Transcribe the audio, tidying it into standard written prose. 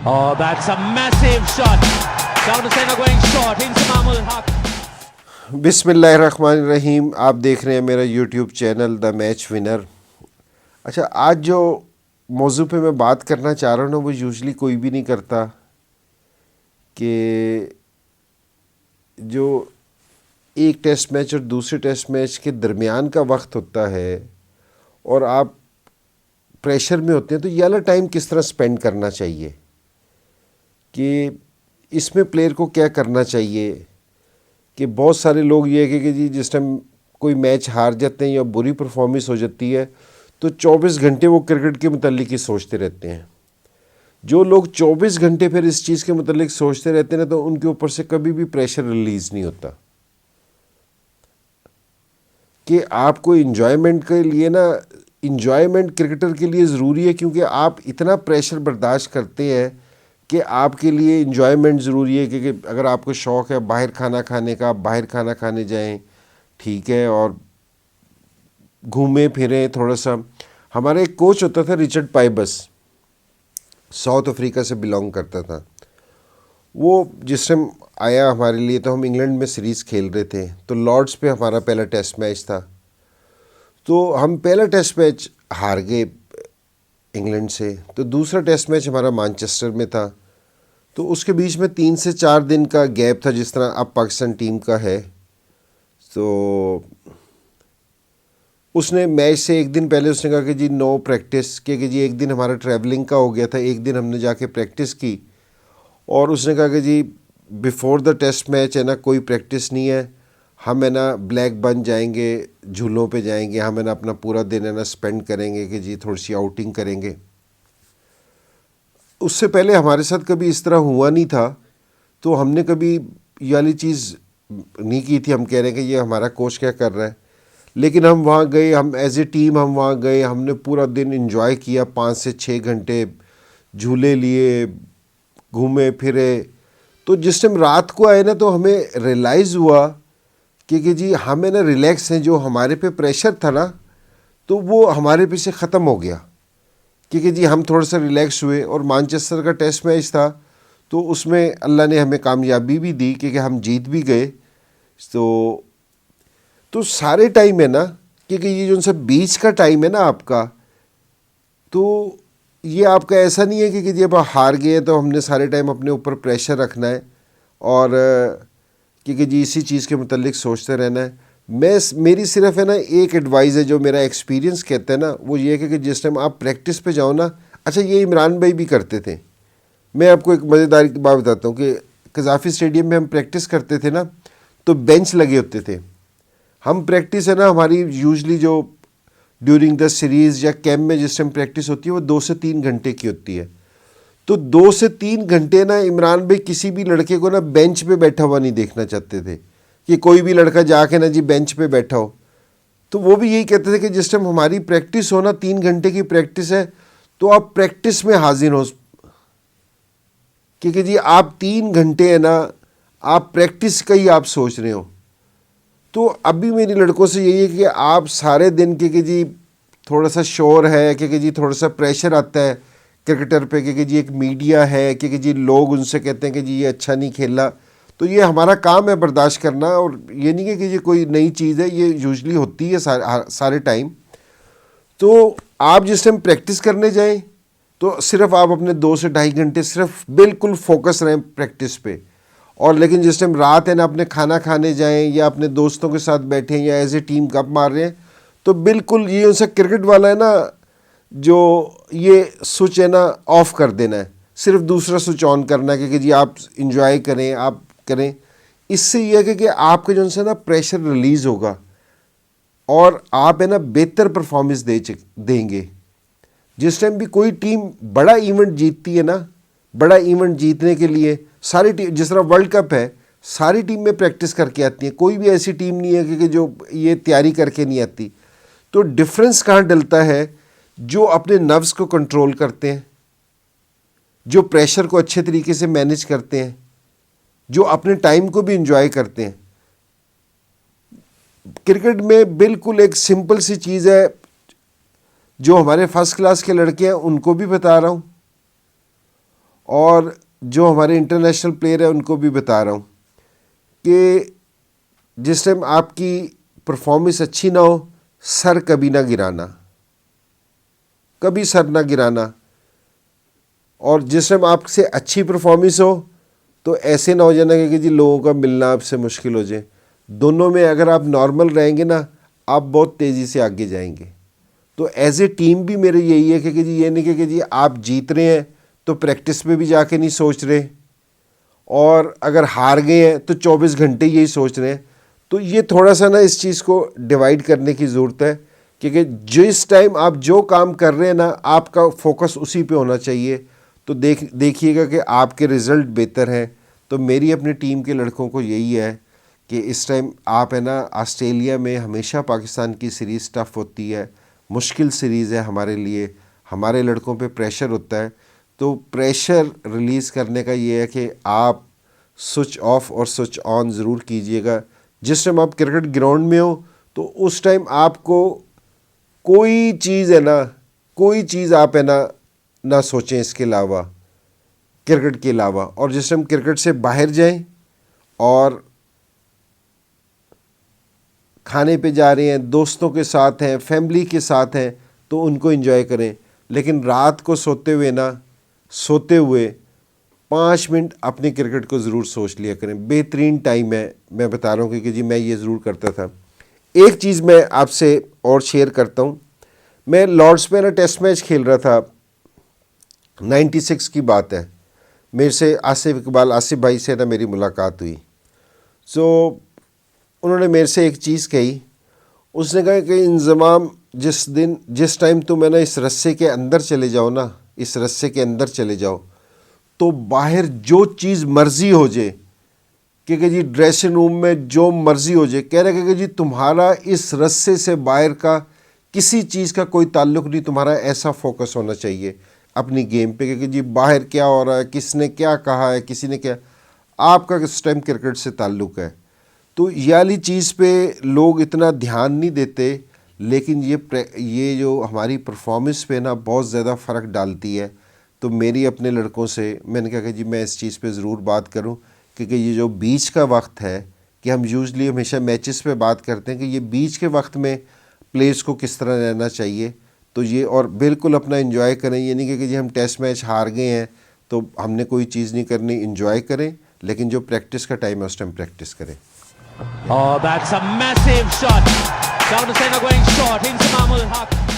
Oh, that's a massive shot. Down to center going short into Mahmood Haq. बिस्मिल्लाहिर्रहमानिर्रहीम। आप देख रहे हैं मेरा YouTube channel the match winner. अच्छा, आज जो मौजू पे मैं बात करना चाह रहा हूँ ना, वो यूजुअली कोई भी नहीं करता कि जो एक टेस्ट मैच और दूसरे टेस्ट मैच के दरमियान का वक्त होता है और आप प्रेशर में होते हैं, तो ये वाला टाइम किस तरह स्पेंड करना चाहिए, कि इसमें प्लेयर को क्या करना चाहिए। कि बहुत सारे लोग ये है कि जी जिस टाइम कोई मैच हार जाते हैं या बुरी परफॉर्मेंस हो जाती है तो 24 घंटे वो क्रिकेट के मुतालिक ही सोचते रहते हैं। जो लोग 24 घंटे फिर इस चीज़ के मुतालिक सोचते रहते हैं ना, तो उनके ऊपर से कभी भी प्रेशर रिलीज़ नहीं होता। कि आपको इन्जॉयमेंट के लिए ना, इन्जॉयमेंट क्रिकेटर के लिए ज़रूरी है, क्योंकि आप इतना प्रेशर बर्दाश्त करते हैं कि आपके लिए इन्जॉयमेंट ज़रूरी है। क्योंकि अगर आपको शौक़ है बाहर खाना खाने का, आप बाहर खाना खाने जाएं, ठीक है, और घूमें फिरें थोड़ा सा। हमारा एक कोच होता था रिचर्ड पाइबस, साउथ अफ्रीका से बिलोंग करता था। वो जिस टाइम आया हमारे लिए, तो हम इंग्लैंड में सीरीज़ खेल रहे थे, तो लॉर्ड्स पे हमारा पहला टेस्ट मैच था। तो हम पहला टेस्ट मैच हार गए इंग्लैंड से। तो दूसरा टेस्ट मैच हमारा मैनचेस्टर में था। तो उसके बीच में 3 से 4 दिन का गैप था, जिस तरह अब पाकिस्तान टीम का है। तो उसने मैच से एक दिन पहले उसने कहा कि जी नो प्रैक्टिस, क्योंकि जी एक दिन हमारा ट्रैवलिंग का हो गया था, एक दिन हमने जाके प्रैक्टिस की। और उसने कहा कि जी बिफ़ोर द टेस्ट मैच है ना, कोई प्रैक्टिस नहीं है, हम है ना ब्लैक बन जाएंगे, झूलों पे जाएंगे, हम है ना अपना पूरा दिन है ना स्पेंड करेंगे कि जी थोड़ी सी आउटिंग करेंगे। उससे पहले हमारे साथ कभी इस तरह हुआ नहीं था, तो हमने कभी ये वाली चीज़ नहीं की थी। हम कह रहे हैं कि ये हमारा कोच क्या कर रहा है, लेकिन हम वहाँ गए, हम एज ए टीम हम वहाँ गए, हमने पूरा दिन एंजॉय किया, 5 से 6 घंटे झूले लिए, घूमे फिरे। तो जिस टाइम रात को आए ना, तो हमें रियलाइज़ हुआ कि जी हमें ना रिलैक्स हैं, जो हमारे पे प्रेशर था ना, तो वो हमारे पे से ख़त्म हो गया। क्योंकि जी हम थोड़ा सा रिलैक्स हुए। और मैनचेस्टर का टेस्ट मैच था, तो उसमें अल्लाह ने हमें कामयाबी भी दी, क्योंकि हम जीत भी गए। तो सारे टाइम है ना, क्योंकि ये जो सा बीच का टाइम है ना आपका, तो ये आपका ऐसा नहीं है कि जब आप हार गए तो हमने सारे टाइम अपने ऊपर प्रेशर रखना है और क्योंकि जी इसी चीज़ के मुतालिक सोचते रहना है। मेरी सिर्फ है ना एक एडवाइस है, जो मेरा एक्सपीरियंस कहता है ना, वो ये है कि जिस टाइम आप प्रैक्टिस पे जाओ ना। अच्छा, ये इमरान भाई भी करते थे। मैं आपको एक मज़ेदार की बात बताता हूँ कि कज़ाफ़ी स्टेडियम में हम प्रैक्टिस करते थे ना, तो बेंच लगे होते थे। हम प्रैक्टिस है ना, हमारी यूजली जो ड्यूरिंग द सीरीज़ या कैंप में जिस टाइम प्रैक्टिस होती है, वो 2 से 3 घंटे की होती है। तो 2 से 3 घंटे ना इमरान भाई किसी भी लड़के को ना बेंच पे बैठा हुआ नहीं देखना चाहते थे, कि कोई भी लड़का जाके ना जी बेंच पे बैठा हो। तो वो भी यही कहते थे कि जिस टाइम हमारी प्रैक्टिस हो ना, 3 घंटे की प्रैक्टिस है, तो आप प्रैक्टिस में हाजिर हो, क्योंकि जी आप 3 घंटे है ना, आप प्रैक्टिस का ही आप सोच रहे हो। तो अभी मेरी लड़कों से यही है कि आप सारे दिन कि जी थोड़ा सा शोर है, क्योंकि जी थोड़ा सा प्रेशर आता है क्रिकेटर पे, क्योंकि जी एक मीडिया है, क्योंकि जी लोग उनसे कहते हैं कि जी ये अच्छा नहीं खेला। तो ये हमारा काम है बर्दाश्त करना। और ये नहीं है कि ये कोई नई चीज़ है, ये यूजुअली होती है सारे टाइम। तो आप जिस टाइम प्रैक्टिस करने जाएं, तो सिर्फ आप अपने 2 से ढाई घंटे सिर्फ बिल्कुल फोकस रहें प्रैक्टिस पे। और लेकिन जिस टाइम रात है ना, अपने खाना खाने जाएं या अपने दोस्तों के साथ बैठें या एज ए टीम गप मार रहे हैं, तो बिल्कुल ये उनसे क्रिकेट वाला है ना, जो ये स्विच है ना ऑफ़ कर देना है, सिर्फ दूसरा स्विच ऑन करना है कि जी आप इंजॉय करें, आप करें। इससे ये है कि आपके जो है ना प्रेशर रिलीज़ होगा और आप है ना बेहतर परफॉर्मेंस देंगे। जिस टाइम भी कोई टीम बड़ा इवेंट जीतती है ना, बड़ा इवेंट जीतने के लिए सारी टीम, जिस तरह वर्ल्ड कप है, सारी टीम में प्रैक्टिस करके आती है। कोई भी ऐसी टीम नहीं है कि जो ये तैयारी करके नहीं आती। तो डिफरेंस कहाँ डलता है? जो अपने नर्व्स को कंट्रोल करते हैं, जो प्रेशर को अच्छे तरीके से मैनेज करते हैं, जो अपने टाइम को भी इंजॉय करते हैं। क्रिकेट में बिल्कुल एक सिंपल सी चीज़ है, जो हमारे फर्स्ट क्लास के लड़के हैं उनको भी बता रहा हूँ, और जो हमारे इंटरनेशनल प्लेयर है उनको भी बता रहा हूँ कि जिस टाइम आपकी परफॉर्मेंस अच्छी ना हो, सर कभी ना गिराना, कभी सर ना गिराना। और जिस टाइम आपसे अच्छी परफॉर्मेंस हो तो ऐसे ना हो जाना कि जी लोगों का मिलना आपसे मुश्किल हो जाए। दोनों में अगर आप नॉर्मल रहेंगे ना, आप बहुत तेज़ी से आगे जाएंगे। तो एज ए टीम भी मेरे यही है कि जी ये नहीं कि जी आप जीत रहे हैं तो प्रैक्टिस में भी जाके नहीं सोच रहे, और अगर हार गए हैं तो 24 घंटे यही सोच रहे हैं। तो ये थोड़ा सा ना इस चीज़ को डिवाइड करने की ज़रूरत है, क्योंकि जिस टाइम आप जो काम कर रहे हैं ना, आपका फोकस उसी पे होना चाहिए। तो देखिएगा कि आपके रिज़ल्ट बेहतर हैं। तो मेरी अपनी टीम के लड़कों को यही है कि इस टाइम आप है ना, ऑस्ट्रेलिया में हमेशा पाकिस्तान की सीरीज़ टफ़ होती है, मुश्किल सीरीज़ है हमारे लिए, हमारे लड़कों पे प्रेशर होता है। तो प्रेशर रिलीज़ करने का ये है कि आप स्विच ऑफ और स्विच ऑन ज़रूर कीजिएगा। जिस टाइम आप क्रिकेट ग्राउंड में हो तो उस टाइम आपको कोई चीज़ है ना, कोई चीज़ आप है ना सोचें इसके अलावा, क्रिकेट के अलावा। और जिस टाइम क्रिकेट से बाहर जाएं और खाने पे जा रहे हैं, दोस्तों के साथ हैं, फैमिली के साथ हैं, तो उनको एंजॉय करें। लेकिन रात को सोते हुए 5 मिनट अपनी क्रिकेट को ज़रूर सोच लिया करें। बेहतरीन टाइम है, मैं बता रहा हूँ क्योंकि जी मैं ये ज़रूर करता था। एक चीज़ मैं आपसे और शेयर करता हूँ। मैं लॉर्ड्स में ना टेस्ट मैच खेल रहा था, 96 की बात है। मेरे से आसिफ भाई से ना मेरी मुलाकात हुई। सो उन्होंने मेरे से एक चीज़ कही। उसने कहा कि इंज़माम, जिस टाइम तुम है ना इस रस्से के अंदर चले जाओ ना, इस रस्से के अंदर चले जाओ, तो बाहर जो चीज़ मर्ज़ी हो जाए, क्योंकि जी ड्रेसिंग रूम में जो मर्ज़ी हो जाए, कह रहे कि जी तुम्हारा इस रस्से से बाहर का किसी चीज़ का कोई ताल्लुक़ नहीं, तुम्हारा ऐसा फोकस होना चाहिए अपनी गेम पे, क्योंकि जी बाहर क्या हो रहा है, किसने क्या कहा है, किसी ने क्या, आपका किस टाइम क्रिकेट से ताल्लुक़ है। तो ये वाली चीज़ पे लोग इतना ध्यान नहीं देते, लेकिन ये जो हमारी परफॉर्मेंस पे ना बहुत ज़्यादा फ़र्क डालती है। तो मेरी अपने लड़कों से मैंने कहा कि जी मैं इस चीज़ पे ज़रूर बात करूं, क्योंकि ये जो बीच का वक्त है, कि हम यूजुअली हमेशा मैचेस पे बात करते हैं कि ये बीच के वक्त में प्लेयर्स को किस तरह रहना चाहिए। तो ये, और बिल्कुल अपना एंजॉय करें। ये नहीं कि जी हम टेस्ट मैच हार गए हैं तो हमने कोई चीज़ नहीं करनी, एंजॉय करें, लेकिन जो प्रैक्टिस का टाइम है उस टाइम प्रैक्टिस करें। Oh, that's a massive shot. Down the centre going short into Mahmoud Haq.